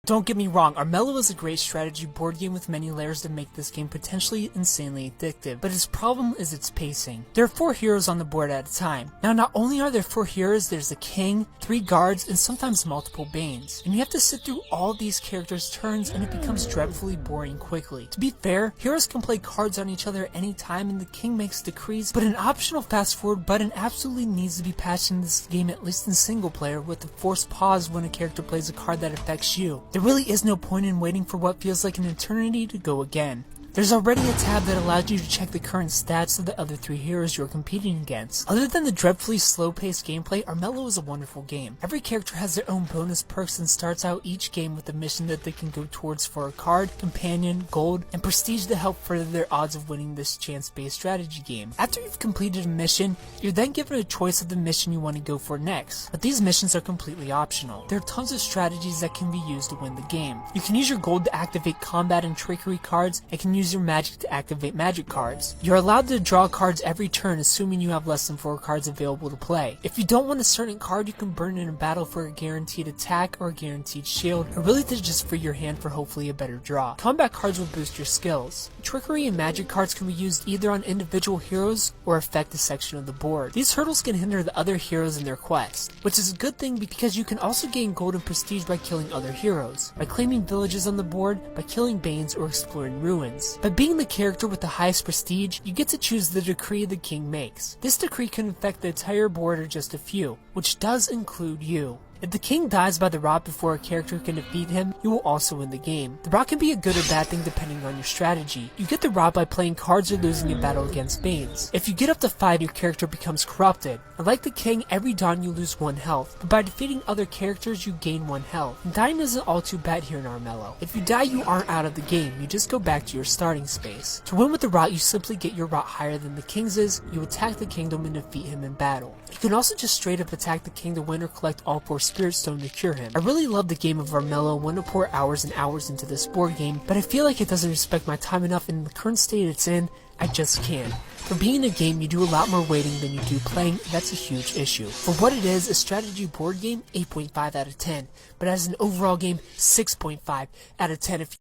Don't get me wrong, Armello is a great strategy board game with many layers to make this game potentially insanely addictive, but its problem is its pacing. There are 4 heroes on the board at a time. Now, not only are there 4 heroes, there's a king, 3 guards, and sometimes multiple Banes. And you have to sit through all these characters' turns, and it becomes dreadfully boring quickly. To be fair, heroes can play cards on each other at any time, and the king makes decrees, but an optional fast forward button absolutely needs to be patched in this game, at least in single player, with a forced pause when a character plays a card that affects you. There really is no point in waiting for what feels like an eternity to go again. There's already a tab that allows you to check the current stats of the other 3 heroes you're competing against. Other than the dreadfully slow-paced gameplay, Armello is a wonderful game. Every character has their own bonus perks and starts out each game with a mission that they can go towards for a card, companion, gold, and prestige to help further their odds of winning this chance-based strategy game. After you've completed a mission, you're then given a choice of the mission you want to go for next, but these missions are completely optional. There are tons of strategies that can be used to win the game. You can use your gold to activate combat and trickery cards, and can use your magic to activate magic cards. You're allowed to draw cards every turn, assuming you have less than 4 cards available to play. If you don't want a certain card, you can burn in a battle for a guaranteed attack or a guaranteed shield, or really to just free your hand for hopefully a better draw. Combat cards will boost your skills. Trickery and magic cards can be used either on individual heroes or affect a section of the board. These hurdles can hinder the other heroes in their quest, which is a good thing because you can also gain gold and prestige by killing other heroes, by claiming villages on the board, by killing Banes, or exploring ruins. By being the character with the highest prestige, you get to choose the decree the king makes. This decree can affect the entire board or just a few, which does include you. If the king dies by the rot before a character can defeat him, you will also win the game. The rot can be a good or bad thing depending on your strategy. You get the rot by playing cards or losing a battle against Banes. If you get up to 5, your character becomes corrupted. And like the king, every dawn you lose 1 health, but by defeating other characters you gain 1 health. And dying isn't all too bad here in Armello. If you die, you aren't out of the game, you just go back to your starting space. To win with the rot, you simply get your rot higher than the king's is, you attack the kingdom and defeat him in battle. You can also just straight up attack the king to win or collect all 4 Spirit Stone to cure him. I really love the game of Armello and want to pour hours and hours into this board game, but I feel like it doesn't respect my time enough, and in the current state it's in, I just can't. For being a game, you do a lot more waiting than you do playing, and that's a huge issue. For what it is, a strategy board game, 8.5 out of 10, but as an overall game, 6.5 out of 10 if